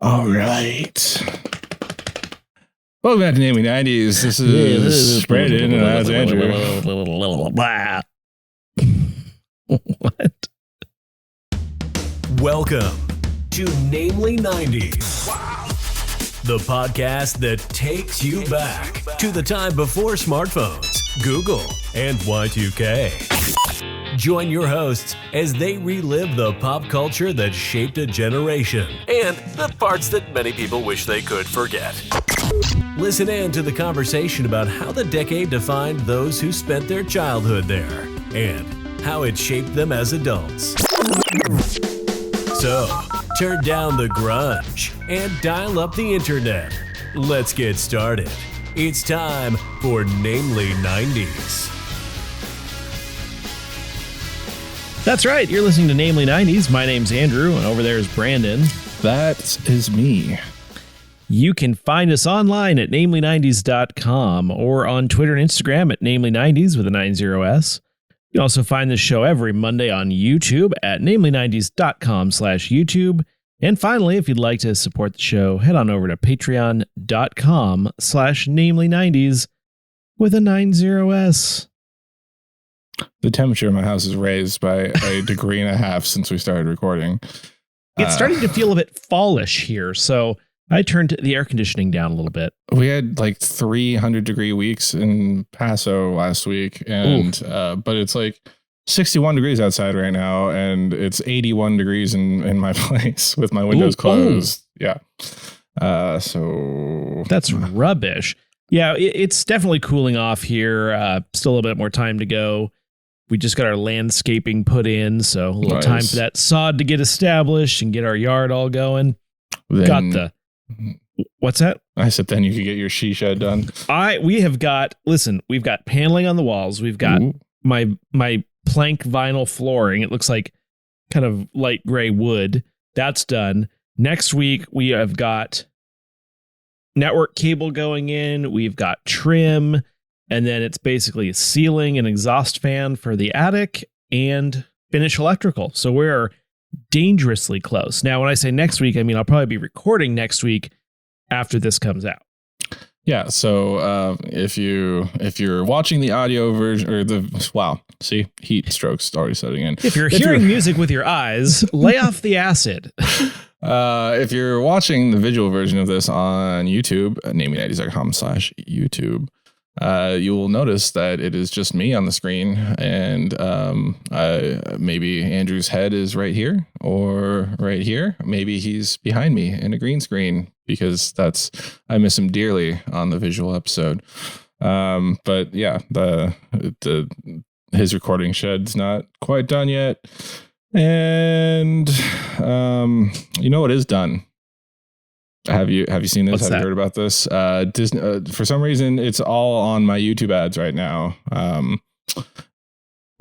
All right. Welcome back to Namely 90s. This is Brandon and that's Andrew. What? Welcome to Namely 90s. Wow. The podcast that takes you back to the time before smartphones, Google, and Y2K. Join your hosts as they relive the pop culture that shaped a generation and the parts that many people wish they could forget. Listen in to the conversation about how the decade defined those who spent their childhood there and how it shaped them as adults. So, turn down the grunge and dial up the internet. Let's get started. It's time for Namely 90s. That's right. You're listening to Namely 90s. My name's Andrew, and over there is Brandon. That is me. You can find us online at namely90s.com or on Twitter and Instagram at namely90s with a 90s. You can also find this show every Monday on YouTube at namely90s.com/YouTube. And finally, if you'd like to support the show, head on over to patreon.com/namely90s with a 90s. The temperature in my house is raised by a degree and a half since we started recording. It's starting to feel a bit fallish here, so I turned the air conditioning down a little bit. We had like 300-degree weeks in Paso last week, and but it's like 61 degrees outside right now, and it's 81 degrees in my place with my windows closed. Yeah. So that's rubbish. Yeah, it's definitely cooling off here. Still a little bit more time to go. We just got our landscaping put in, so a little time for that sod to get established and get our yard all going. What's that? I said then you could get your she shed done. We've got paneling on the walls. We've got my plank vinyl flooring. It looks like kind of light gray wood. That's done. Next week we have got network cable going in. We've got trim, and then it's basically a ceiling and exhaust fan for the attic and finish electrical. So we're dangerously close. Now, when I say next week, I mean I'll probably be recording next week after this comes out. Yeah. So if you're watching the audio version or heat strokes already setting in. If you're hearing music with your eyes, lay off the acid. If you're watching the visual version of this on YouTube, namely90s.com/YouTube, you will notice that it is just me on the screen, and maybe Andrew's head is right here or right here. Maybe he's behind me in a green screen because I miss him dearly on the visual episode. But yeah, his recording shed's not quite done yet, and you know what is done? Have you seen this? Have you heard about this? Disney, for some reason, it's all on my YouTube ads right now.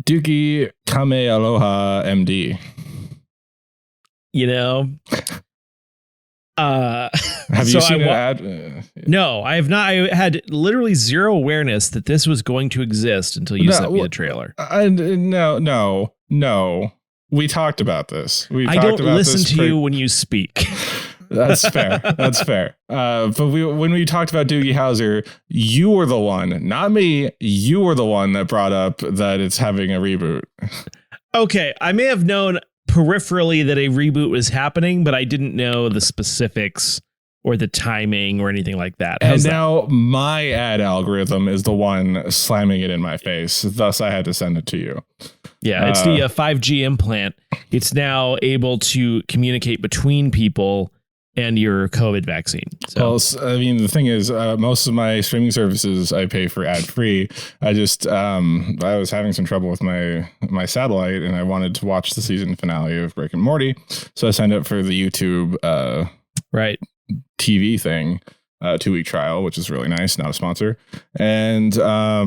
Doogie Kamealoha, MD. You know, have you seen an ad? No, I have not. I had literally zero awareness that this was going to exist until you sent me the trailer. No. We talked about this. I don't listen to you when you speak. That's fair. That's fair. But when we talked about Doogie Howser, you were the one, not me. You were the one that brought up that it's having a reboot. Okay, I may have known peripherally that a reboot was happening, but I didn't know the specifics or the timing or anything like that. And now my ad algorithm is the one slamming it in my face. Thus, I had to send it to you. Yeah, it's the 5G implant. It's now able to communicate between people and your COVID vaccine. So. Well, I mean, the thing is, most of my streaming services I pay for ad free. I just I was having some trouble with my satellite, and I wanted to watch the season finale of Rick and Morty, so I signed up for the YouTube TV thing, 2-week trial, which is really nice. Not a sponsor, and I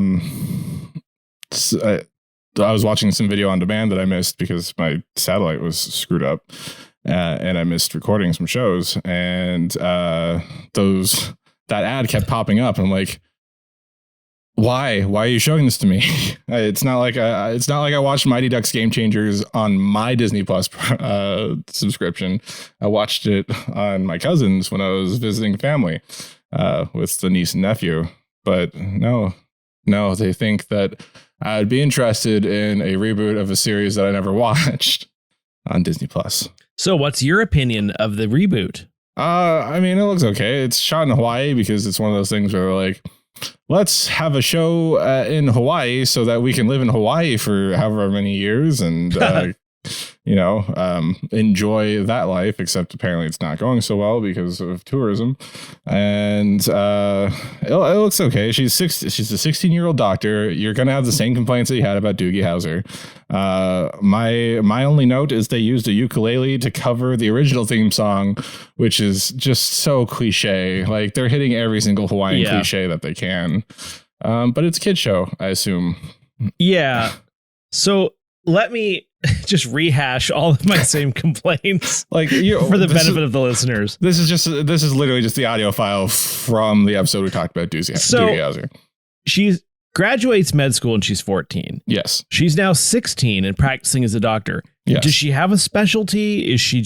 was watching some video on demand that I missed because my satellite was screwed up. And I missed recording some shows, and that ad kept popping up. And I'm like, Why are you showing this to me? It's not like I watched Mighty Ducks Game Changers on my Disney Plus subscription. I watched it on my cousin's when I was visiting family with the niece and nephew. But no, they think that I'd be interested in a reboot of a series that I never watched on Disney Plus. So what's your opinion of the reboot? I mean, it looks okay. It's shot in Hawaii because it's one of those things where like, let's have a show in Hawaii so that we can live in Hawaii for however many years and, enjoy that life, except apparently it's not going so well because of tourism. And it looks okay. She's a 16-year-old doctor. You're going to have the same complaints that you had about Doogie Howser. My only note is they used a ukulele to cover the original theme song, which is just so cliche. Like they're hitting every single Hawaiian cliche that they can. But it's a kid show, I assume. Yeah. So let me just rehash all of my same complaints for the benefit of the listeners. This is literally just the audio file from the episode we talked about Doogie Howser. She graduates med school and she's 14. Yes. She's now 16 and practicing as a doctor. Yes. Does she have a specialty? Is she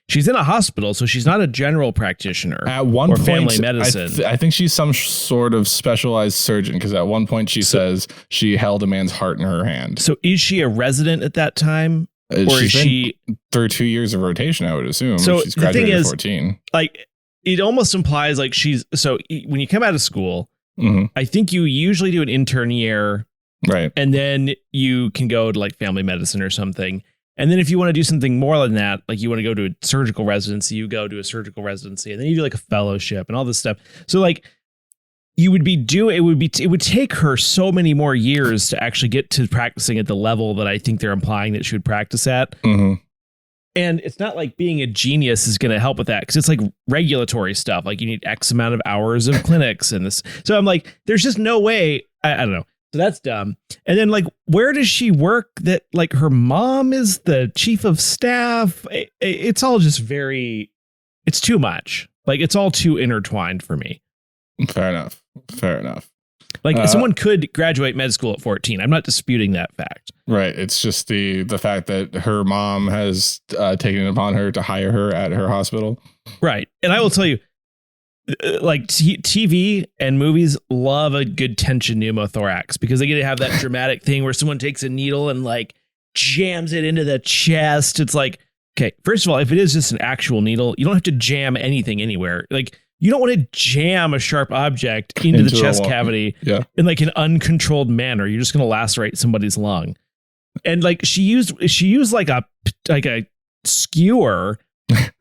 she's in a hospital, so she's not a general practitioner at one or point, family medicine. I think she's some sort of specialized surgeon because at one point she says she held a man's heart in her hand. So is she a resident at that time? Or is she through 2 years of rotation, I would assume. So she's graduated the thing at is, 14. Like, it almost implies like when you come out of school, I think you usually do an intern year. Right. And then you can go to like family medicine or something. And then if you want to do something more than that, like you want to go to a surgical residency, you go to a surgical residency, and then you do like a fellowship and all this stuff. So like it would take her so many more years to actually get to practicing at the level that I think they're implying that she would practice at. Mm-hmm. And it's not like being a genius is going to help with that because it's like regulatory stuff. Like you need X amount of hours of clinics and this. So I'm like, there's just no way. I don't know. So that's dumb. And then like, where does she work that like her mom is the chief of staff? It's all just it's too much. Like it's all too intertwined for me. Fair enough. Like someone could graduate med school at 14. I'm not disputing that fact. Right. It's just the fact that her mom has taken it upon her to hire her at her hospital. Right. And I will tell you, like TV and movies love a good tension pneumothorax because they get to have that dramatic thing where someone takes a needle and like jams it into the chest. It's like, okay, first of all, if it is just an actual needle, you don't have to jam anything anywhere. Like you don't want to jam a sharp object into the chest cavity in like an uncontrolled manner. You're just going to lacerate somebody's lung. And like she used like a skewer.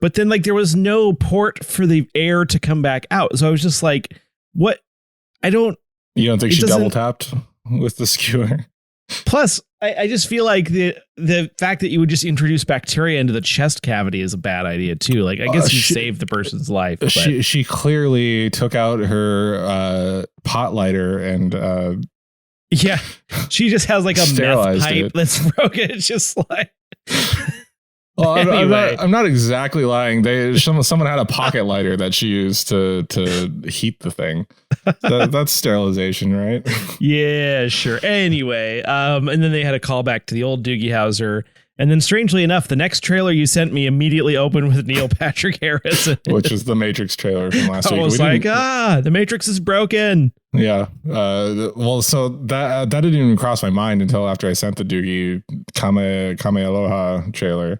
But then like there was no port for the air to come back out. So I was just like, what? You don't think she double tapped with the skewer? Plus, I just feel like the fact that you would just introduce bacteria into the chest cavity is a bad idea too. Like I guess you saved the person's life. But. She clearly took out her pot lighter and she just has like a meth pipe that's broken. It's just like. Well, I'm not exactly lying. Someone had a pocket lighter that she used to heat the thing. That's sterilization, right? Yeah, sure. Anyway, and then they had a callback to the old Doogie Howser. And then strangely enough, the next trailer you sent me immediately opened with Neil Patrick Harris. Which is the Matrix trailer from last week. I was like, the Matrix is broken. Yeah. Well, so that didn't even cross my mind until after I sent the Doogie Kamealoha trailer.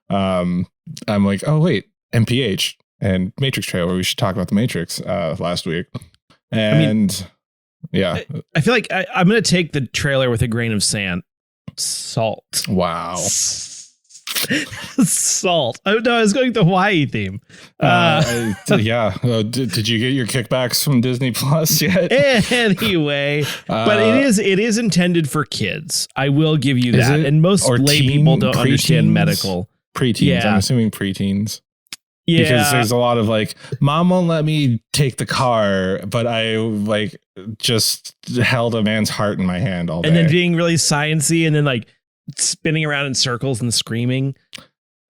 I'm like, oh, wait, MPH and Matrix trailer. We should talk about the Matrix last week. And I feel like I'm going to take the trailer with a grain of salt. Wow. Salt. I was going the Hawaii theme. Did you get your kickbacks from Disney Plus yet? Anyway, but it is intended for kids. I will give you that. And most lay people don't understand medical. Preteens. Yeah. I'm assuming preteens. Yeah. Because there's a lot of like, mom won't let me take the car, but I like just held a man's heart in my hand all day. And then being really sciencey and then like spinning around in circles and screaming.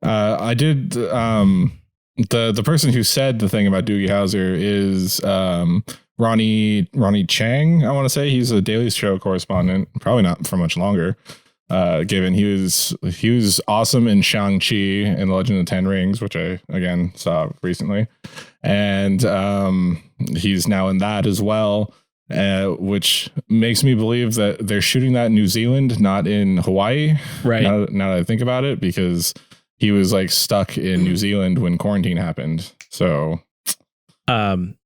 I did. The person who said the thing about Doogie Howser is Ronnie Chang, I want to say. He's a Daily Show correspondent, probably not for much longer. Given he was awesome in Shang-Chi and the Legend of the Ten Rings, which I again saw recently, and he's now in that as well, which makes me believe that they're shooting that in New Zealand, not in Hawaii. Right. Now that I think about it, because he was like stuck in New Zealand when quarantine happened. So, and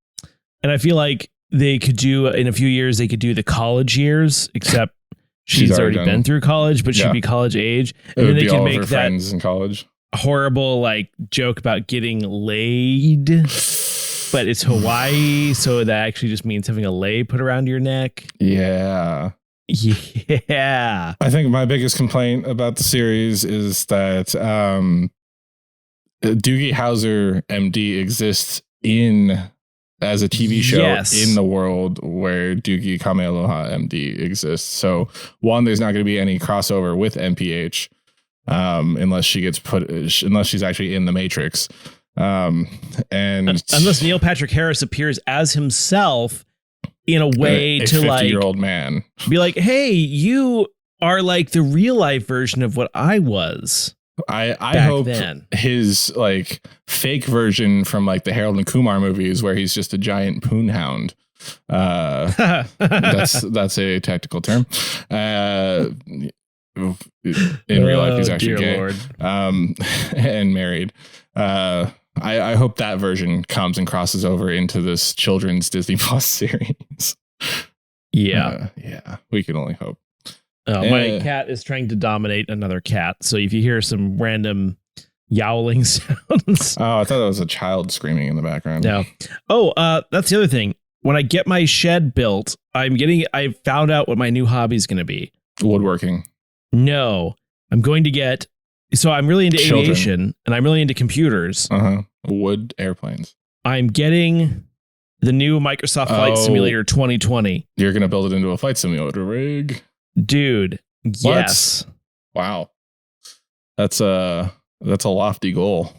I feel like they could do in a few years. They could do the college years, except. She's already been through college, but she'd be college age. And then they can make that friends in college. Horrible like joke about getting laid, but it's Hawaii, so that actually just means having a lei put around your neck. Yeah. Yeah. I think my biggest complaint about the series is that Doogie Howser MD exists as a TV show in the world where Doogie Kamealoha MD exists. So one, there's not going to be any crossover with MPH unless she's actually in the Matrix. And unless Neil Patrick Harris appears as himself in a way a to 50-year-old man be like, hey, you are like the real life version of what I was. I hope his like fake version from like the Harold and Kumar movies where he's just a giant poon hound. That's a technical term. In real life, he's actually gay. Lord. And married. I hope that version comes and crosses over into this children's Disney Plus series. Yeah. Yeah. We can only hope. My cat is trying to dominate another cat. So if you hear some random yowling sounds. Oh, I thought that was a child screaming in the background. No. Oh, that's the other thing. When I get my shed built, I found out what my new hobby is going to be. Woodworking. No, I'm going to get. So I'm really into aviation and I'm really into computers. Wood airplanes. I'm getting the new Microsoft Flight Simulator 2020. You're going to build it into a flight simulator rig. Dude, yes. Wow. That's a lofty goal.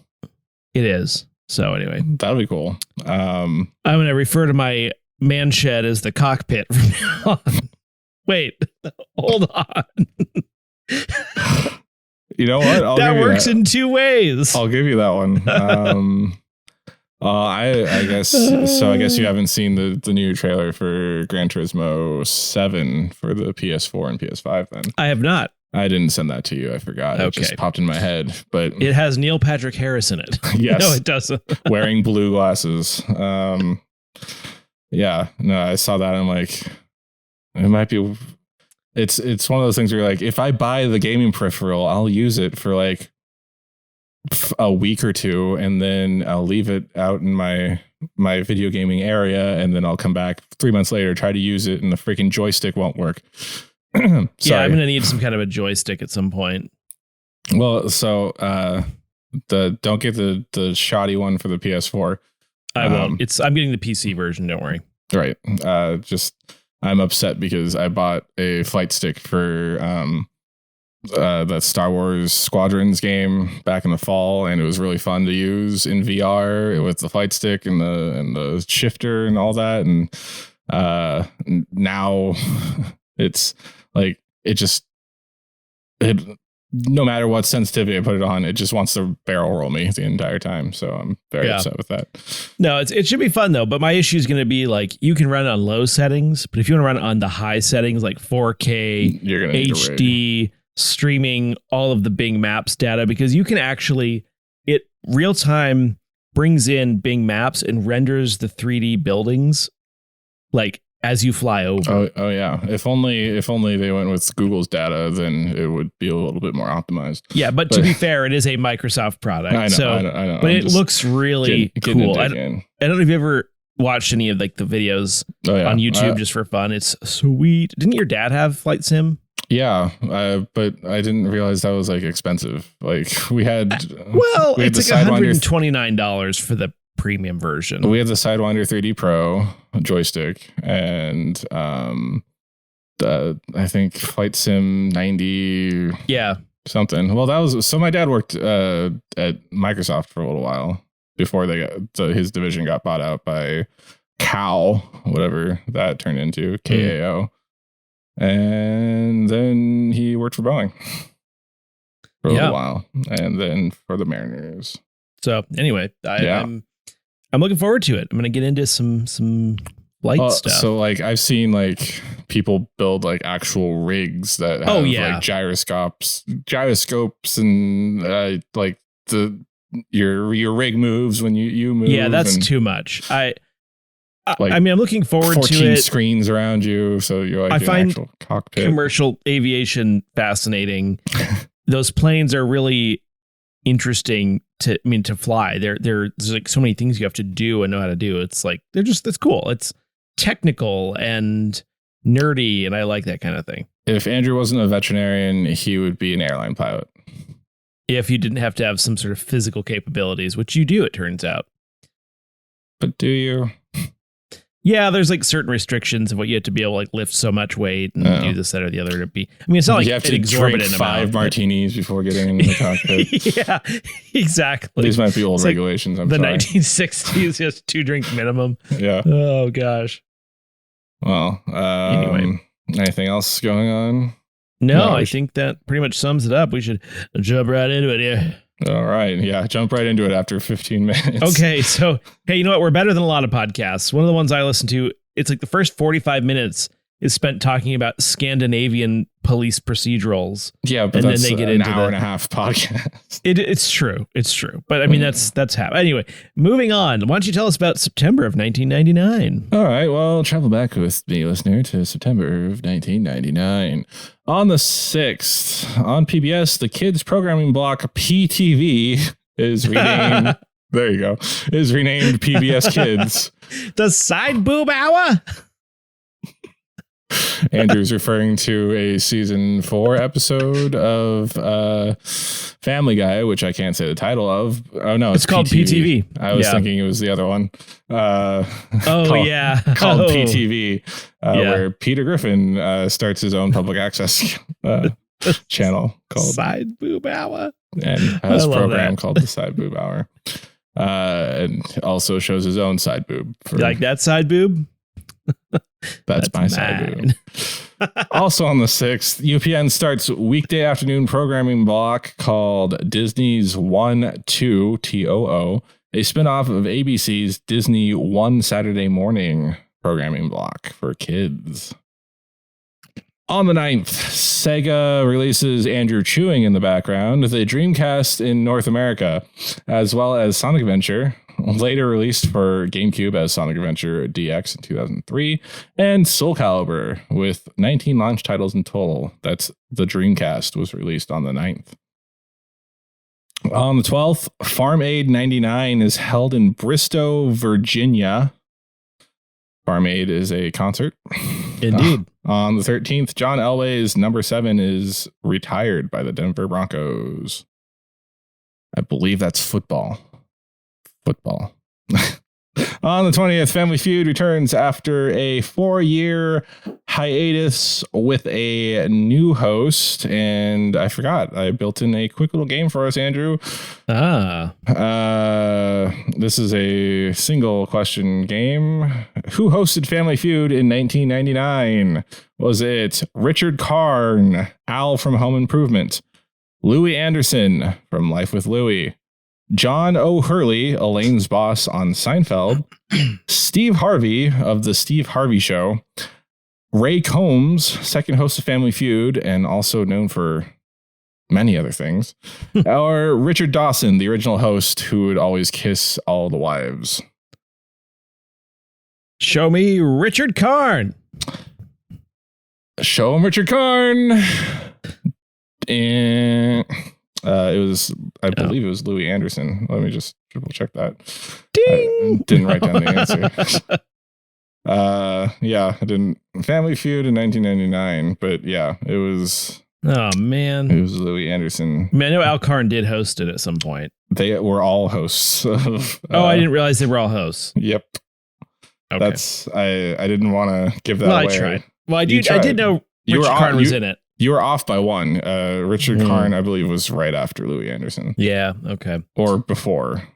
It is. So anyway, that'll be cool. I'm going to refer to my man shed as the cockpit from now on. Wait, hold on. You know what? That works in two ways. I'll give you that one. I guess so. I guess you haven't seen the new trailer for Gran Turismo 7 for the PS4 and PS5 then. I have not. I didn't send that to you. I forgot. Okay. It just popped in my head. But it has Neil Patrick Harris in it. Yes. No, it doesn't. Wearing blue glasses. Yeah. No, I saw that. I'm like, it might be. It's one of those things where you're like, if I buy the gaming peripheral, I'll use it for like a week or two, and then I'll leave it out in my video gaming area, and then I'll come back 3 months later, try to use it, and the freaking joystick won't work. Yeah, I'm gonna need some kind of a joystick at some point. Well, so don't get the shoddy one for the PS4. I won't. I'm getting the PC version. Don't worry. Right. I'm upset because I bought a flight stick for that Star Wars Squadrons game back in the fall, and it was really fun to use in VR with the flight stick and the shifter and all that. And now it's like no matter what sensitivity I put it on, it just wants to barrel roll me the entire time. So I'm very upset with that. No, it should be fun though. But my issue is going to be like, you can run on low settings, but if you want to run on the high settings, like 4K, you're gonna HD, streaming all of the Bing Maps data, because you can actually, it real time brings in Bing Maps and renders the 3D buildings like as you fly over. Oh yeah. If only they went with Google's data, then it would be a little bit more optimized. Yeah, but to be fair, it is a Microsoft product. I know. But it looks really cool. I don't know if you've ever watched any of like the videos on YouTube just for fun. It's sweet. Didn't your dad have Flight Sim? Yeah, but I didn't realize that was like expensive. Like it's like $129 for the premium version. We had the Sidewinder 3D Pro joystick, and I think Flight Sim 90 something. Well, that was so my dad worked at Microsoft for a little while before his division got bought out by Cow, whatever that turned into, KAO. And then he worked for Boeing for a little while, and then for the Mariners. So anyway, I'm looking forward to it. I'm going to get into some light stuff. So like I've seen like people build like actual rigs that have like gyroscopes and like your rig moves when you move. Yeah, that's too much. I mean, I'm looking forward to it. 14 screens around you, so you're like I find actual cockpit. Commercial aviation fascinating. Those planes are really interesting to fly. There's like so many things you have to do and know how to do. It's like it's cool. It's technical and nerdy, and I like that kind of thing. If Andrew wasn't a veterinarian, he would be an airline pilot. If you didn't have to have some sort of physical capabilities, which you do, it turns out. But do you? Yeah, there's like certain restrictions of what you have to be able to like lift so much weight and do this, that, or the other to be. I mean, it's not like you have to drink 5 martinis before getting in the cockpit. Yeah, exactly. These might be old it's regulations. Like the 1960s, just 2 drink minimum. Yeah. Oh gosh. Well, anyway, anything else going on? No, I think that pretty much sums it up. We should jump right into it. Yeah. All right. Yeah. Jump right into it after 15 minutes. Okay. So, hey, you know what? We're better than a lot of podcasts. One of the ones I listen to, it's like the first 45 minutes is spent talking about Scandinavian police procedurals. Yeah. But then they get into an hour and a half podcast. It's true. It's true. But I mean, that's how. Anyway, moving on. Why don't you tell us about September of 1999? All right. Well, travel back with me, listener, to September of 1999. On the 6th, on PBS, the kids programming block PTV is renamed. There you go. Is renamed PBS Kids. The Side Boob Hour. Andrew's referring to a season 4 episode of Family Guy, which I can't say the title of. Oh no, it's called PTV. I was thinking it was the other one. Called PTV, where Peter Griffin starts his own public access channel called Side Boob Hour, and has a program called the Side Boob Hour, and also shows his own side boob. You like that side boob? That's my side boob. Also on the 6th, UPN starts weekday afternoon programming block called Disney's 1-2 TOO, a spinoff of ABC's Disney One Saturday Morning programming block for kids. On the 9th, Sega releases Andrew chewing in the background, the Dreamcast in North America, as well as Sonic Adventure, later released for GameCube as Sonic Adventure DX in 2003, and Soul Calibur with 19 launch titles in total. That's the Dreamcast was released on the 9th. On the 12th, Farm Aid 99 is held in Bristow, Virginia. Farm Aid is a concert. Indeed. On the 13th, John Elway's number 7 is retired by the Denver Broncos. I believe that's football. On the 20th, Family Feud returns after a 4-year hiatus with a new host. And I forgot, I built in a quick little game for us, Andrew. This is a single question game. Who hosted Family Feud in 1999? Was it Richard Karn, Al from Home Improvement, Louis Anderson from Life with Louie, John O'Hurley, Elaine's boss on Seinfeld, Steve Harvey of The Steve Harvey Show, Ray Combs, second host of Family Feud, and also known for many other things, or Richard Dawson, the original host who would always kiss all the wives. Show me Richard Karn. Show him Richard Karn. And it was, I believe it was Louis Anderson. Let me just triple check that. Ding! I didn't write down the answer. I didn't. Family Feud in 1999, but yeah, it was. Oh man, it was Louis Anderson. I know Al Karn did host it at some point. They were all hosts. I didn't realize they were all hosts. Yep. Okay. That's I didn't want to give that away. I tried. Well, I did know Richard Karn was in it. You were off by one. Richard Karn, I believe, was right after Louis Anderson. Yeah. Okay. Or before.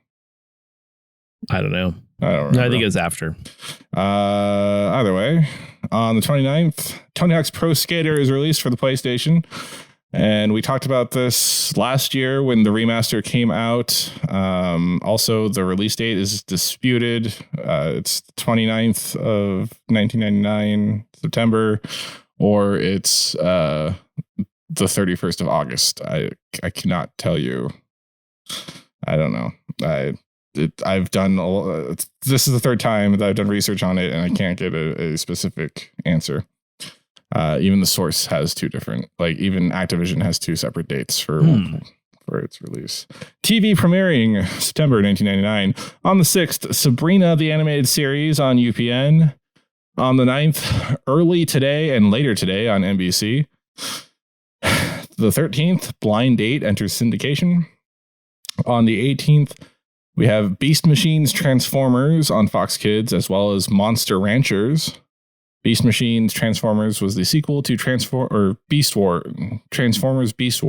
I don't know. I don't remember. No, I think it was after. Either way, on the 29th, Tony Hawk's Pro Skater is released for the PlayStation. And we talked about this last year when the remaster came out. Also, the release date is disputed. It's the 29th of 1999, September, or it's the 31st of August. I cannot tell you. I don't know. I've done this is the third time that I've done research on it, and I can't get a specific answer. Even the source has two different, like even Activision has two separate dates for its release. TV premiering September 1999. On the 6th, Sabrina the Animated Series on UPN. On the 9th, early today and later today on NBC. The 13th, Blind Date enters syndication. On the 18th, we have Beast Machines Transformers on Fox Kids, as well as Monster Ranchers. Beast Machines Transformers was the sequel to Transformers Beast Wars.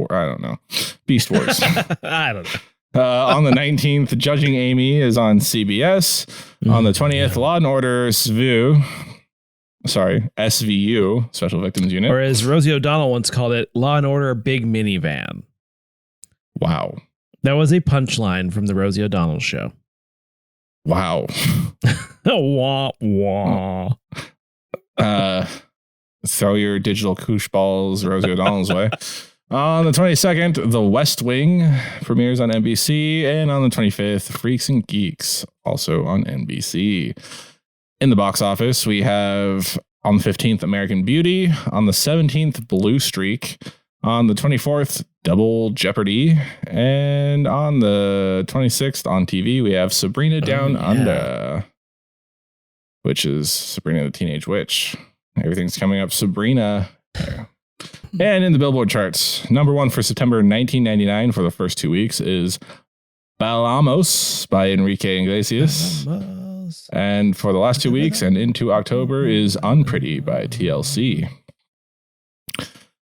I don't know. Beast Wars. I don't know. On the 19th, Judging Amy is on CBS. On the 20th, Law and Order SVU, Special Victims Unit. Or as Rosie O'Donnell once called it, Law and Order Big Minivan. Wow. That was a punchline from the Rosie O'Donnell show. Wow. Wah, wah. Throw your digital koosh balls Rosie O'Donnell's way. On the 22nd, The West Wing premieres on NBC. And on the 25th, Freaks and Geeks, also on NBC. In the box office, we have on the 15th, American Beauty. On the 17th, Blue Streak. On the 24th, Double Jeopardy. And on the 26th on TV, we have Sabrina Down Under, which is Sabrina the Teenage Witch. Everything's coming up Sabrina. And in the Billboard charts, number one for September 1999 for the first 2 weeks is Bailamos by Enrique Iglesias. Bailamos. And for the last 2 weeks and into October is Unpretty by TLC.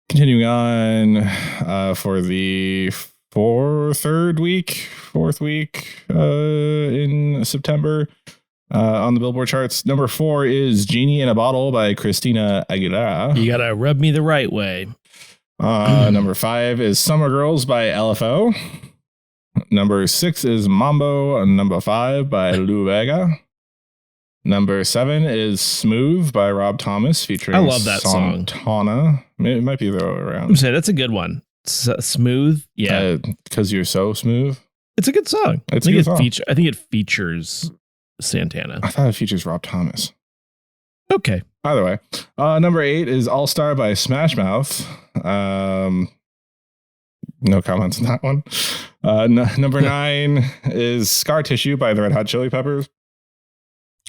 Continuing on for the fourth week in September on the Billboard charts. Number 4 is Genie in a Bottle by Christina Aguilera. You gotta rub me the right way. Number 5 is Summer Girls by LFO. Number 6 is Mambo, number 5 by Lou Vega. Number 7 is Smooth by Rob Thomas featuring I love that Santana. It might be the other way around. I'm saying that's a good one. Smooth, yeah. Because you're so smooth. It's a good song. It's a good song. I think it features Santana. I thought it features Rob Thomas. Okay. Either way. Number 8 is All Star by Smash Mouth. No comments on that one. Number 9 is Scar Tissue by the Red Hot Chili Peppers.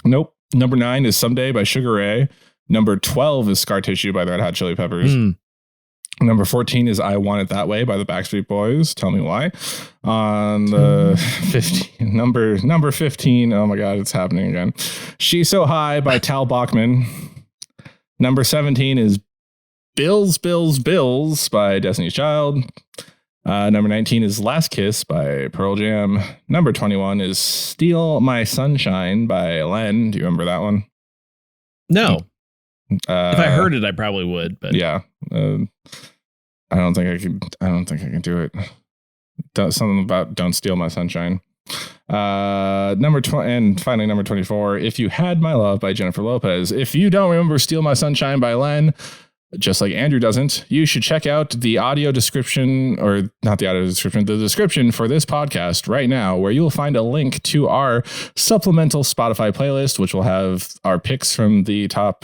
Nope. Number 9 is Someday by Sugar Ray. Number 12 is Scar Tissue by the Red Hot Chili Peppers. Number 14 is I Want It That Way by the Backstreet Boys. Tell me why. On the 15, number 15. Oh my God, it's happening again. She's So High by Tal Bachman. Number 17 is Bills by Destiny's Child. Number 19 is Last Kiss by Pearl Jam. Number 21 is Steal My Sunshine by Len. Do you remember that one? No. If I heard it, I probably would. But yeah, I don't think I can do it. Something about Don't Steal My Sunshine. Number 20, and finally number 24. If You Had My Love by Jennifer Lopez. If you don't remember Steal My Sunshine by Len, just like Andrew doesn't, you should check out the audio description, or not the audio description, the description for this podcast right now, where you'll find a link to our supplemental Spotify playlist, which will have our picks from the top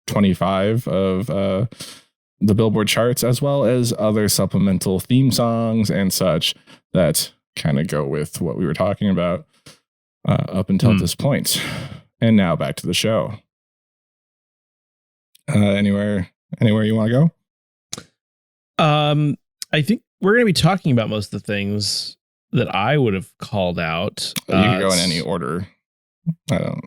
25 of the Billboard charts, as well as other supplemental theme songs and such that kind of go with what we were talking about up until this point. And now back to the show. Anywhere you want to go? I think we're going to be talking about most of the things that I would have called out. You can go in any order. I don't.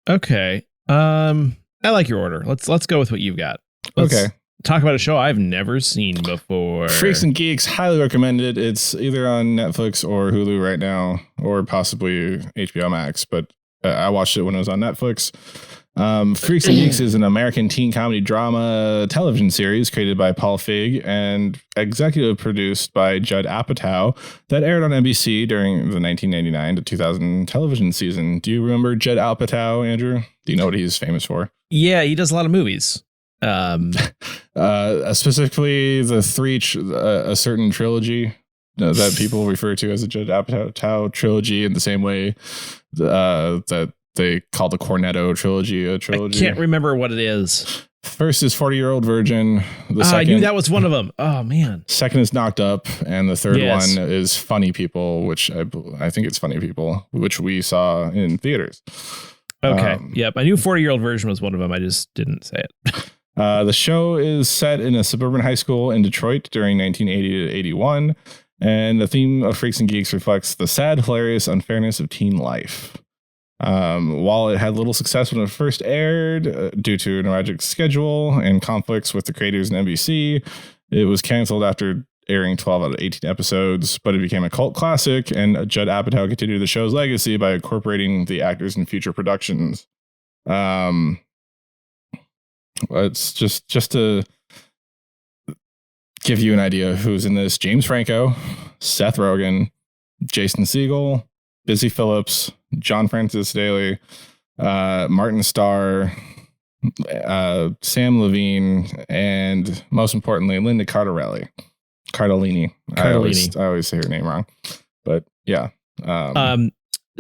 Okay. I like your order. Let's go with what you've got. Okay. talk about a show I've never seen before. Freaks and Geeks, highly recommended. It's either on Netflix or Hulu right now, or possibly HBO Max, but I watched it when it was on Netflix. Freaks and Geeks is an American teen comedy drama television series created by Paul Feig and executive produced by Judd Apatow that aired on NBC during the 1999 to 2000 television season. Do you remember Judd Apatow, Andrew? Do you know what he's famous for? Yeah, he does a lot of movies. Specifically a certain trilogy that people refer to as the Judd Apatow trilogy, in the same way that they call the Cornetto trilogy a trilogy. I can't remember what it is. First is 40-Year-Old Virgin. The second, I knew that was one of them. Oh, man. Second is Knocked Up. And the third one is Funny People, which I think it's Funny People, which we saw in theaters. Okay. Yep. I knew 40-Year-Old Virgin was one of them. I just didn't say it. The show is set in a suburban high school in Detroit during 1980 to 81. And the theme of Freaks and Geeks reflects the sad, hilarious unfairness of teen life. While it had little success when it first aired due to an erratic schedule and conflicts with the creators and NBC, it was canceled after airing 12 out of 18 episodes, but it became a cult classic, and Judd Apatow continued the show's legacy by incorporating the actors in future productions. It's just to give you an idea of who's in this: James Franco, Seth Rogen, Jason Segel, Busy Phillips, John Francis Daly, Martin Starr, Sam Levine, and most importantly, Linda Cardellini. I always say her name wrong, but yeah.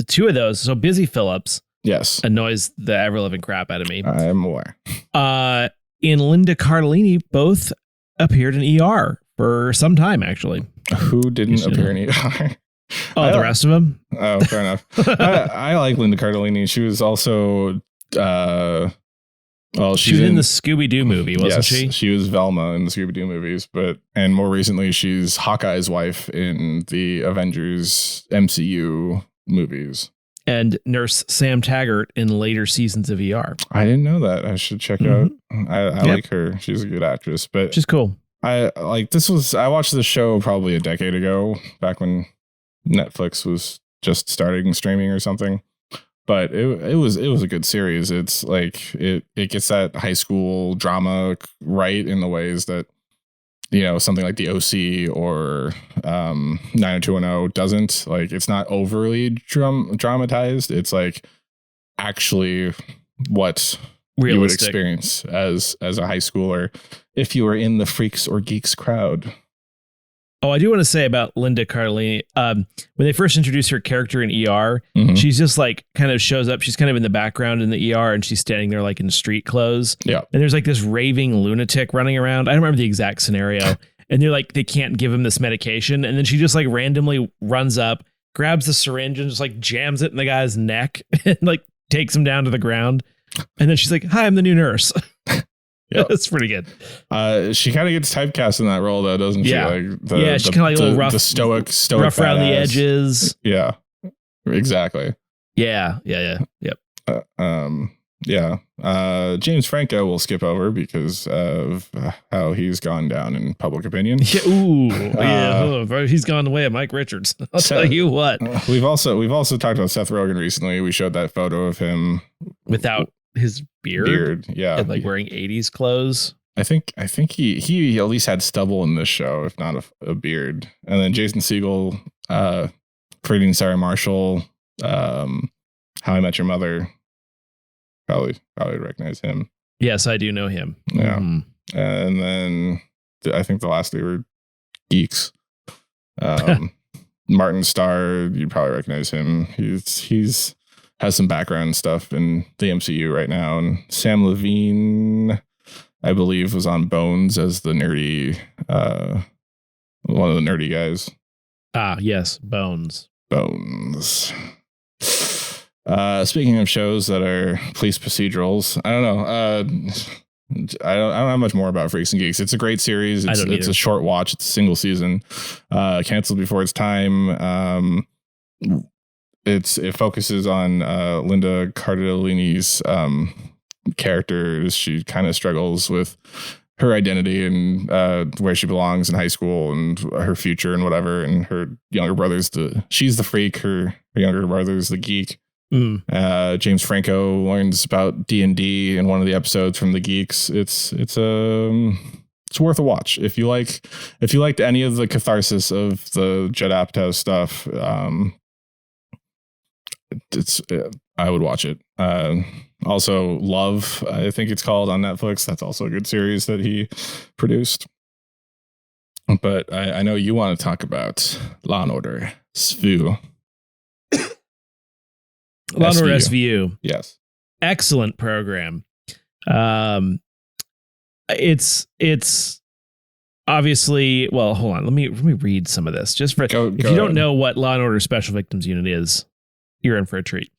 Two of those. So Busy Phillips, yes, annoys the ever living crap out of me. I'm aware. And Linda Cardellini both appeared in ER for some time, actually. Who didn't appear in ER? Oh, the rest of them? Oh, fair enough. I like Linda Cardellini. She was also, she was in the Scooby-Doo movie, wasn't she? She was Velma in the Scooby-Doo movies, and more recently, she's Hawkeye's wife in the Avengers MCU movies. And Nurse Sam Taggart in later seasons of ER. I didn't know that. I should check out. I like her. She's a good actress, but she's cool. I watched this show probably a decade ago, back when Netflix was just starting streaming or something, but it was a good series. It's like it gets that high school drama right in the ways that, something like the OC or 90210 doesn't. Like, it's not overly dramatized. It's like actually what you would experience as a high schooler if you were in the Freaks or Geeks crowd. Oh, I do want to say about Linda Cardellini. When they first introduced her character in ER, she's just like kind of shows up. She's kind of in the background in the ER, and she's standing there like in street clothes. Yeah. And there's like this raving lunatic running around. I don't remember the exact scenario. And they're like, they can't give him this medication. And then she just like randomly runs up, grabs the syringe and just like jams it in the guy's neck and like takes him down to the ground. And then she's like, "Hi, I'm the new nurse." Yeah, that's pretty good. She kind of gets typecast in that role, though, doesn't she? Yeah, like she's kind of like a little rough, the stoic, rough around the edges. Yeah, exactly. Yep. James Franco we'll skip over because of how he's gone down in public opinion. He's gone the way of Mike Richards. I'll tell you what. We've also talked about Seth Rogen recently. We showed that photo of him without his beard, yeah, and like wearing 80s clothes. I think he at least had stubble in this show, if not a beard. And then Jason Segel, creating Sarah Marshall, How I Met Your Mother. Probably recognize him. Yes, I do know him. Yeah, and then I think the last three were Geeks. Martin Starr, you probably recognize him. He's has some background stuff in the MCU right now. And Sam Levine, I believe, was on Bones as the nerdy, one of the nerdy guys. Ah, yes, Bones. Speaking of shows that are police procedurals, I don't know. I don't have much more about Freaks and Geeks. It's a great series. It's a short watch. It's a single season. Canceled before its time. It focuses on Linda Cardellini's character. She kind of struggles with her identity and where she belongs in high school and her future and whatever. And her younger brother's she's the freak. Her younger brother's the geek. James Franco learns about D&D in one of the episodes from the Geeks. It's worth a watch if you liked any of the catharsis of the Judd Apatow stuff. I would watch it. Also, Love, I think it's called, on Netflix. That's also a good series that he produced. But I know you want to talk about Law and Order SVU. Law and Order SVU. Yes. Excellent program. It's obviously, well, hold on. Let me read some of this. Just for if you don't know what Law and Order Special Victims Unit is, you're in for a treat.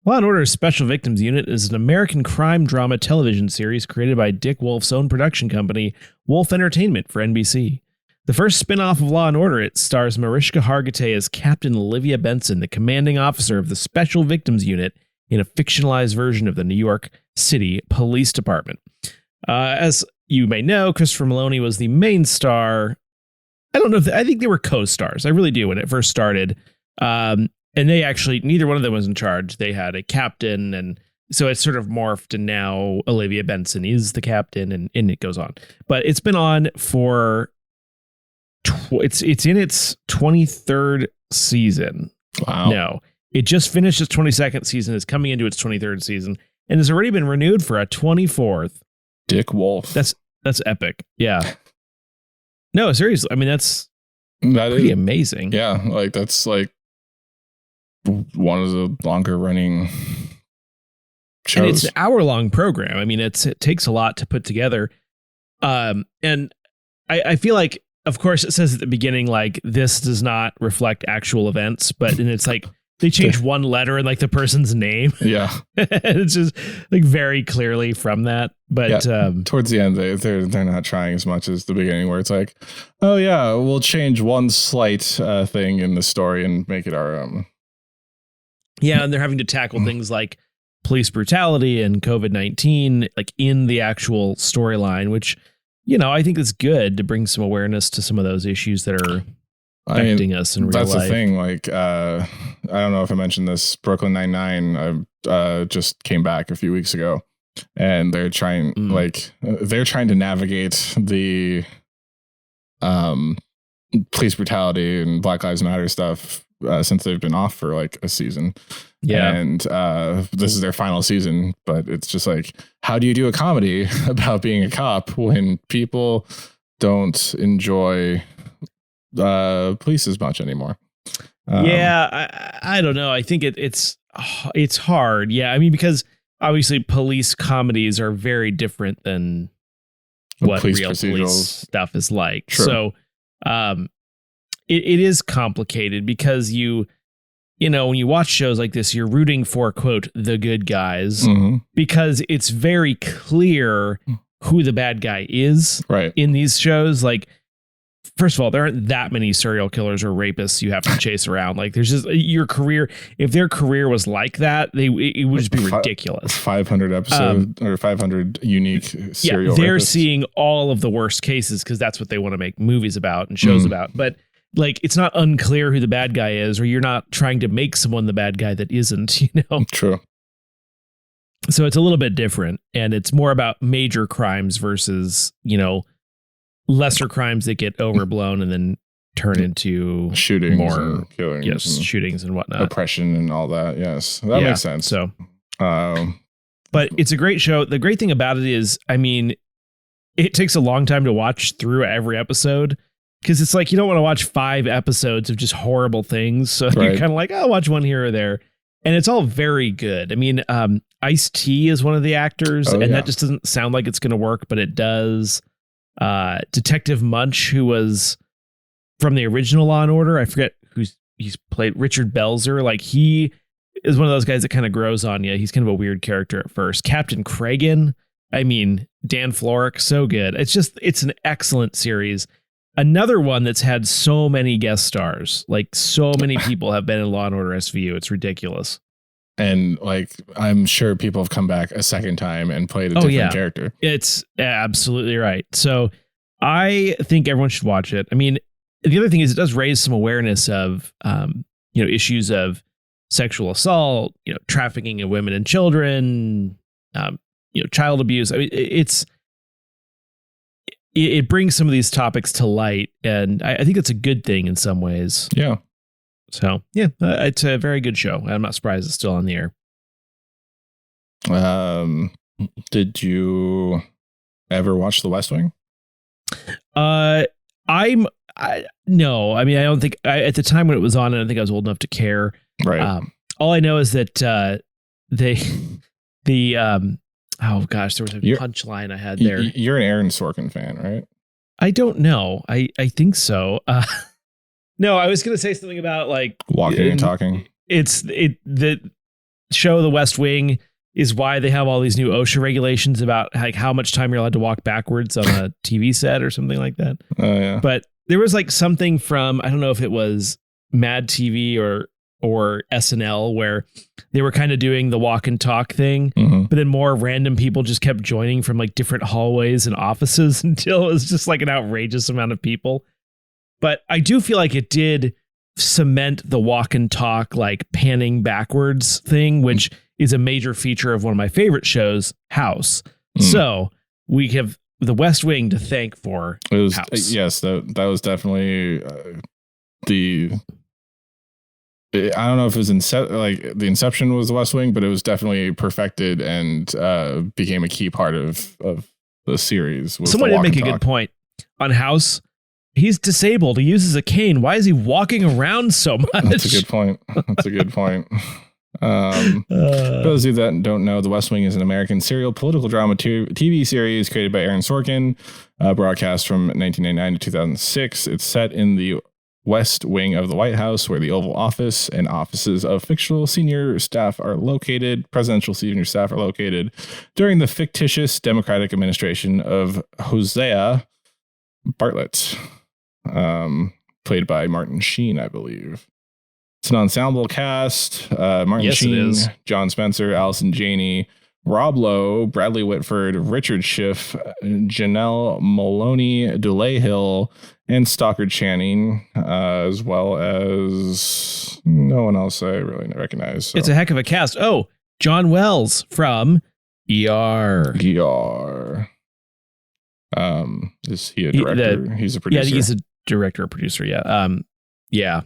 Law and Order Special Victims Unit is an American crime drama television series created by Dick Wolf's own production company, Wolf Entertainment, for NBC. The first spin-off of Law and Order, it stars Mariska Hargitay as Captain Olivia Benson, the commanding officer of the Special Victims Unit in a fictionalized version of the New York City Police Department. As you may know, Christopher Meloni was the main star. I don't know if I think they were co-stars. I really do when it first started. And they actually, neither one of them was in charge. They had a captain, and so it's sort of morphed, and now Olivia Benson is the captain, and it goes on. But it's been on for it's in its 23rd season. Wow. No, it just finished its 22nd season. It's coming into its 23rd season, and has already been renewed for a 24th. Dick Wolf. That's epic. Yeah. No, seriously. I mean, that's pretty amazing. Yeah, like that's like one of the longer running shows. And it's an hour-long program. I mean, it takes a lot to put together. And I feel like, of course, it says at the beginning, like, this does not reflect actual events, but then it's like they change one letter in like the person's name. Yeah. It's just like very clearly from that. But towards the end, they're not trying as much as the beginning, where it's like, oh yeah, we'll change one slight thing in the story and make it our own. Yeah, and they're having to tackle things like police brutality and COVID-19, like in the actual storyline, which, you know, I think is good to bring some awareness to some of those issues that are affecting us in real life. That's the thing. Like, I don't know if I mentioned this. Brooklyn Nine-Nine just came back a few weeks ago, and they're trying to navigate the police brutality and Black Lives Matter stuff since they've been off for like a season. Yeah. And this is their final season, but it's just like, how do you do a comedy about being a cop when people don't enjoy police as much anymore? I don't know. I think it's hard. Yeah. I mean, because obviously police comedies are very different than what real police stuff is like. True. So it is complicated because you know, when you watch shows like this, you're rooting for, quote, the good guys, because it's very clear who the bad guy is in these shows. Like, first of all, there aren't that many serial killers or rapists you have to chase around. Like, there's just your career. If their career was like that, it would just be ridiculous. 500 episodes or 500 unique serial they're rapists. Seeing all of the worst cases because that's what they want to make movies about and shows about. But like, it's not unclear who the bad guy is, or you're not trying to make someone the bad guy that isn't, you know? True. So it's a little bit different, and it's more about major crimes versus, you know, lesser crimes that get overblown and then turn into shootings, more and killings, and shootings and whatnot, oppression and all that. Yes, that makes sense. So, but it's a great show. The great thing about it is, I mean, it takes a long time to watch through every episode. Because it's like, you don't want to watch 5 episodes of just horrible things. So you're kind of like, I'll watch one here or there. And it's all very good. I mean, Ice-T is one of the actors, that just doesn't sound like it's going to work, but it does. Detective Munch, who was from the original Law and Order, I forget he's played, Richard Belzer. Like, he is one of those guys that kind of grows on you. He's kind of a weird character at first. Captain Cragen, I mean, Dan Florek, so good. It's an excellent series. Another one that's had so many guest stars, like so many people have been in Law and Order SVU. It's ridiculous. And like, I'm sure people have come back a second time and played a different character. It's absolutely right. So I think everyone should watch it. I mean, the other thing is it does raise some awareness of, issues of sexual assault, trafficking of women and children, child abuse. I mean, it brings some of these topics to light, and I think it's a good thing in some ways. Yeah. So, it's a very good show. I'm not surprised it's still on the air. Did you ever watch The West Wing? No. I mean, I don't think at the time when it was on, I don't think I was old enough to care. Right. All I know is that oh gosh, there was a punchline I had there. You're an Aaron Sorkin fan, right? I don't know. I think so. No, I was going to say something about like walking and talking. The show The West Wing is why they have all these new OSHA regulations about like how much time you're allowed to walk backwards on a TV set or something like that. Oh yeah. But there was like something from, I don't know if it was Mad TV or SNL where they were kind of doing the walk and talk thing, but then more random people just kept joining from like different hallways and offices until it was just like an outrageous amount of people. But I do feel like it did cement the walk and talk, like panning backwards thing, which is a major feature of one of my favorite shows, House. So we have The West Wing to thank for House. Yes, that was definitely I don't know if it was the inception was The West Wing, but it was definitely perfected and became a key part of the series. Someone did make a good point on House. He's disabled. He uses a cane. Why is he walking around so much? That's a good point. For those of you that don't know, The West Wing is an American serial political drama TV series created by Aaron Sorkin, broadcast from 1999 to 2006. It's set in the West Wing of the White House, where the Oval Office and offices of fictional senior staff are located. Presidential senior staff are located during the fictitious Democratic administration of Hosea Bartlett, played by Martin Sheen, I believe. It's an ensemble cast. Martin Sheen, John Spencer, Allison Janney, Rob Lowe, Bradley Whitford, Richard Schiff, Janelle Maloney, Dulé Hill, and Stockard Channing, as well as no one else I really recognize. So. It's a heck of a cast. Oh, John Wells from ER. Is he a director? He's a producer. Yeah, he's a director or producer. Yeah. Yeah.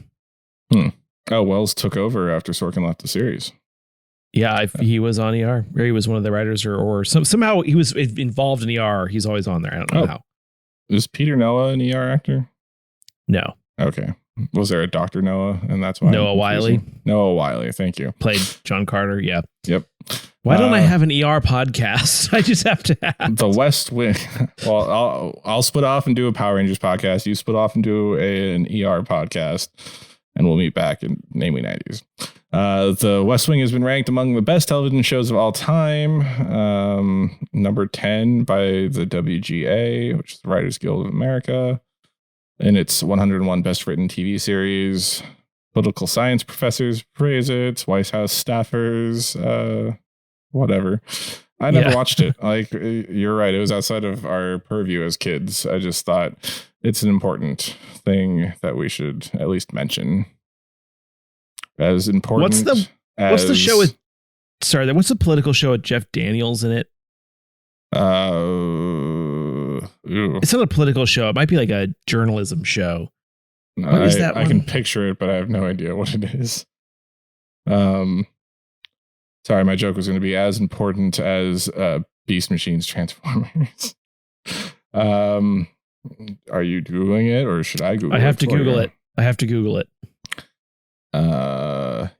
Oh, Wells took over after Sorkin left the series. Yeah, he was on ER. Or he was one of the writers, or somehow he was involved in ER. He's always on there. I don't know how. Is Peter Noah an ER actor? No. Okay. Was there a Dr. Noah? And that's why Noah Wiley. Noah Wiley. Thank you. Played John Carter. Yeah. Yep. Why don't I have an ER podcast? I just have to have The West Wing. Well, I'll split off and do a Power Rangers podcast. You split off and do an ER podcast, and we'll meet back in namely 90s. The West Wing has been ranked among the best television shows of all time. Number 10 by the WGA, which is the Writers Guild of America. And it's 101 best written TV series. Political science professors praise it. White House staffers, whatever. I never watched it. Like, you're right. It was outside of our purview as kids. I just thought it's an important thing that we should at least mention. As important. What's the show with? Sorry, what's the political show with Jeff Daniels in it? It's not a political show. It might be like a journalism show. What is that one? I can picture it, but I have no idea what it is. Sorry, my joke was going to be as important as Beast Machine's Transformers. Are you doing it, or should I Google it? I have to Google it. I have to Google it.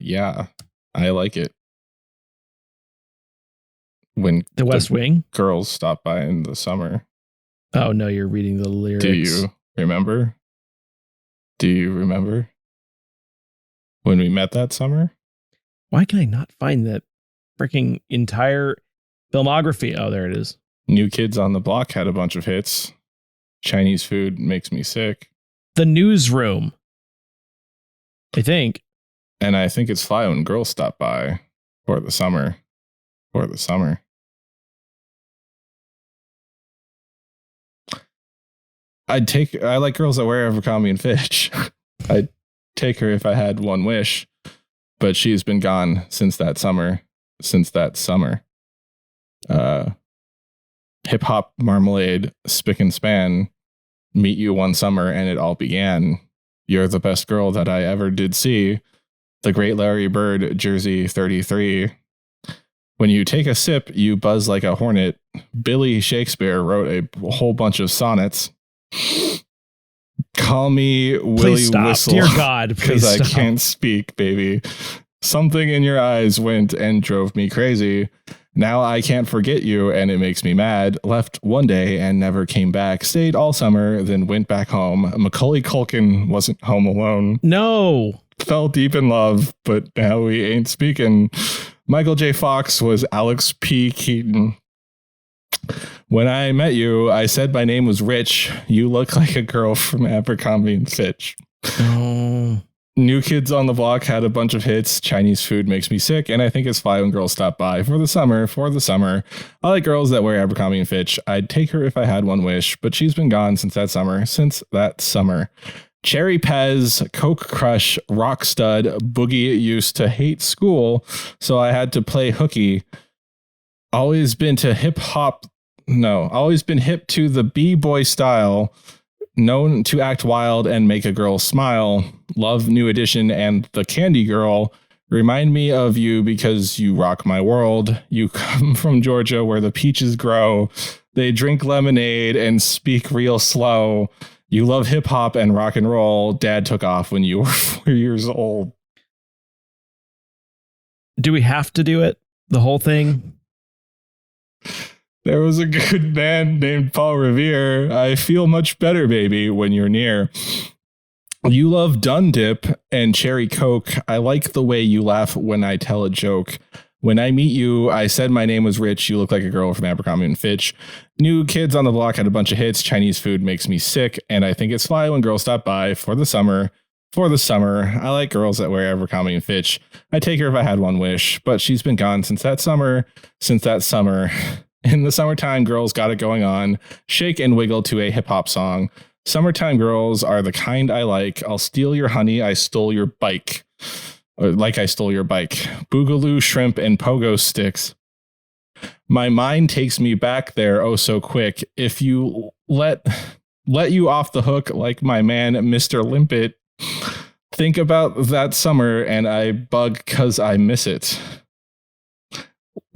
Yeah, I like it. When The West Wing girls stop by in the summer. Oh no, you're reading the lyrics. Do you remember? When we met that summer? Why can I not find that freaking entire filmography? Oh, there it is. New Kids on the Block had a bunch of hits. Chinese Food Makes Me Sick. The Newsroom, I think. And I think it's Fly When Girls Stop By. for the summer. For the summer. I like girls that wear Abercrombie and Fitch. I'd take her if I had one wish, but she's been gone since that summer. Hip hop marmalade, spick and span, meet you one summer and it all began. You're the best girl that I ever did see. The great Larry Bird, Jersey 33. When you take a sip, you buzz like a hornet. Billy Shakespeare wrote a whole bunch of sonnets. Call me Willie Whistle. Dear God, because I can't speak, baby. Something in your eyes went and drove me crazy. Now I can't forget you, and it makes me mad. Left one day and never came back. Stayed all summer, then went back home. Macaulay Culkin wasn't home alone. No. Fell deep in love, but now we ain't speaking. Michael J. Fox was Alex P. Keaton. When I met you, I said my name was Rich. You look like a girl from Abercrombie and Fitch. Oh. New Kids on the Block had a bunch of hits. Chinese food makes me sick, and I think it's fly when girls stop by. For the summer. I like girls that wear Abercrombie and Fitch. I'd take her if I had one wish, but she's been gone since that summer. Cherry Pez, Coke Crush, Rock Stud, Boogie used to hate school, so I had to play hooky. Always been hip to the B-boy style. Known to act wild and make a girl smile. Love New Edition and the Candy Girl. Remind me of you because you rock my world. You come from Georgia where the peaches grow. They drink lemonade and speak real slow. You love hip hop and rock and roll. Dad took off when you were 4 years old. Do we have to do it? The whole thing? There was a good man named Paul Revere. I feel much better, baby, when you're near. You love Dun Dip and Cherry Coke. I like the way you laugh when I tell a joke. When I meet you, I said my name was Rich. You look like a girl from Abercrombie and Fitch. New Kids on the Block had a bunch of hits. Chinese food makes me sick. And I think it's fly when girls stop by. For the summer. I like girls that wear Abercrombie and Fitch. I'd take her if I had one wish, but she's been gone since that summer. In the summertime, girls got it going on. Shake and wiggle to a hip hop song. Summertime girls are the kind I like. I'll steal your honey. I stole your bike. Or like I stole your bike. Boogaloo, shrimp, and pogo sticks. My mind takes me back there oh so quick. If you let you off the hook like my man, Mr. Limpet. Think about that summer and I bug 'cause I miss it.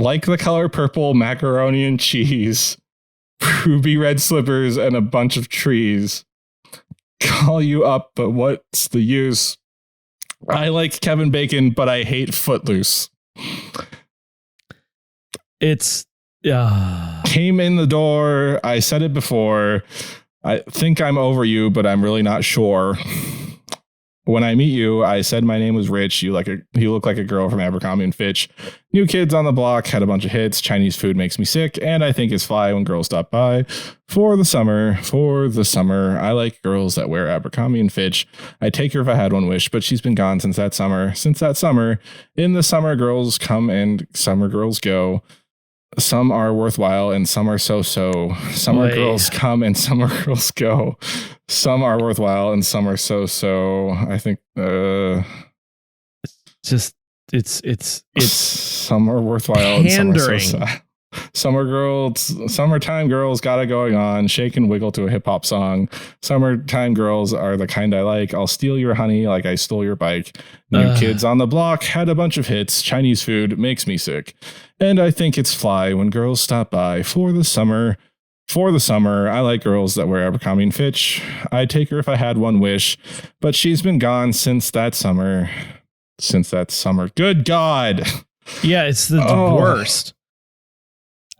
Like the color purple, macaroni and cheese, ruby red slippers, and a bunch of trees. Call you up, but what's the use? I like Kevin Bacon, but I hate Footloose. It's... Came in the door, I said it before. I think I'm over you, but I'm really not sure. When I meet you, I said my name was Rich. You look like a girl from Abercrombie and Fitch. New Kids on the Block had a bunch of hits. Chinese food makes me sick, and I think it's fly when girls stop by. For the summer, I like girls that wear Abercrombie and Fitch. I'd take her if I had one wish, but she's been gone since that summer. In the summer, girls come and summer girls go. Some are worthwhile and some are so-so. Summer girls come and summer girls go. Some are worthwhile and some are so-so. I think it's some are worthwhile pandering. And some are so-so. Summertime girls got it going on. Shake and wiggle to a hip hop song. Summertime girls are the kind I like. I'll steal your honey like I stole your bike. New Kids on the Block had a bunch of hits. Chinese food makes me sick. And I think it's fly when girls stop by. For the summer, I like girls that wear Abercrombie and Fitch. I'd take her if I had one wish, but she's been gone since that summer. Good God. Yeah, it's the worst.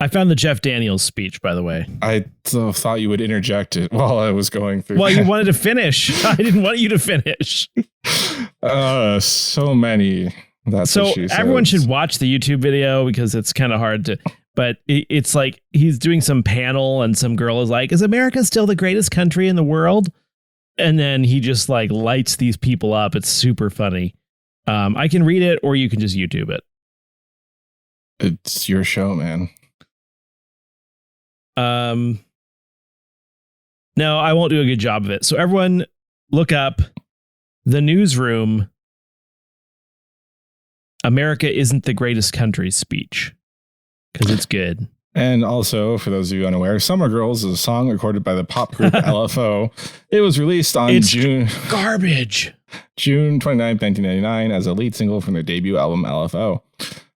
I found the Jeff Daniels speech, by the way. I thought you would interject it while I was going through. Well, you wanted to finish. I didn't want you to finish. So many. That's so what she says. Everyone should watch the YouTube video because it's kind of hard to. But it's like he's doing some panel and some girl is like, "Is America still the greatest country in the world?" And then he just like lights these people up. It's super funny. I can read it or you can just YouTube it. It's your show, man. No, I won't do a good job of it. So everyone look up The Newsroom, America Isn't the Greatest Country speech, because it's good. And also, for those of you unaware, Summer Girls is a song recorded by the pop group LFO. It was released on June 29th, 1999 as a lead single from their debut album LFO.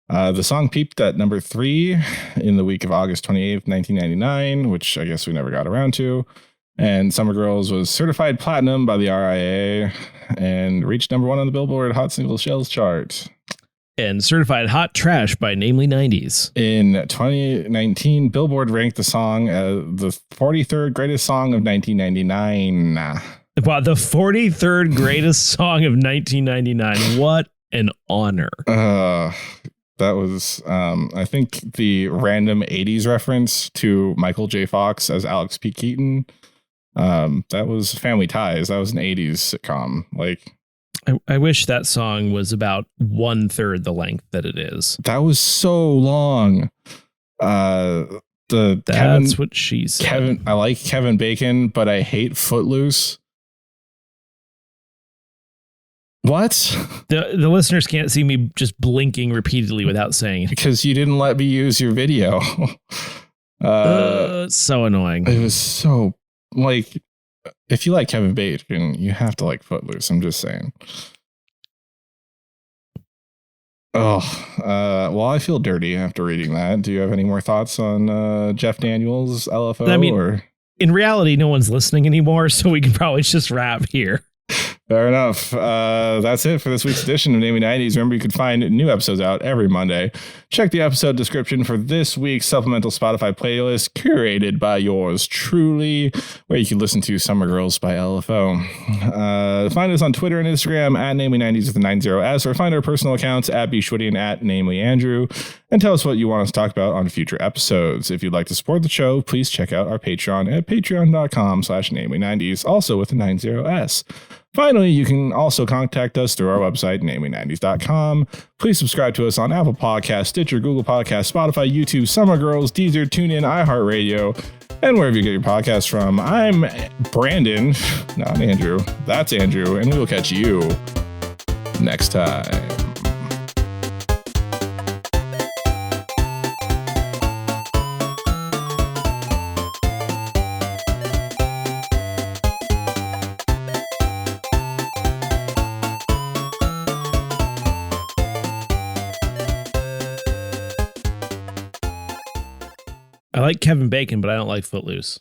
The song peaked at number 3 in the week of August 28th, 1999, which I guess we never got around to. And Summer Girls was certified platinum by the RIA and reached number 1 on the Billboard Hot Single Shells chart. And certified hot trash by Namely 90s. In 2019, Billboard ranked the song as the 43rd greatest song of 1999. Wow, the 43rd greatest song of 1999. What an honor. That was, I think, the random 80s reference to Michael J. Fox as Alex P. Keaton. That was Family Ties. That was an 80s sitcom. Like, I wish that song was about 1/3 the length that it is. That was so long. That's what she said. I like Kevin Bacon, but I hate Footloose. What? The listeners can't see me just blinking repeatedly without saying it. Because you didn't let me use your video. It's so annoying. It was so, like, if you like Kevin Bacon, you have to like Footloose. I'm just saying. Well, I feel dirty after reading that. Do you have any more thoughts on Jeff Daniels, LFO? I mean, in reality, no one's listening anymore, so we can probably just wrap here. Fair enough. That's it for this week's edition of Namely 90s. Remember, you can find new episodes out every Monday. Check the episode description for this week's supplemental Spotify playlist curated by yours truly, where you can listen to Summer Girls by LFO. Find us on Twitter and Instagram at Namely90s with the 90s, or find our personal accounts at bshwitty and at NamelyAndrew, and tell us what you want us to talk about on future episodes. If you'd like to support the show, please check out our Patreon at patreon.com/Namely90s, also with the 90s. Finally, you can also contact us through our website, namely90s.com. Please subscribe to us on Apple Podcasts, Stitcher, Google Podcasts, Spotify, YouTube, Summer Girls, Deezer, TuneIn, iHeartRadio, and wherever you get your podcasts from. I'm Brandon, not Andrew. That's Andrew, and we will catch you next time. I like Kevin Bacon, but I don't like Footloose.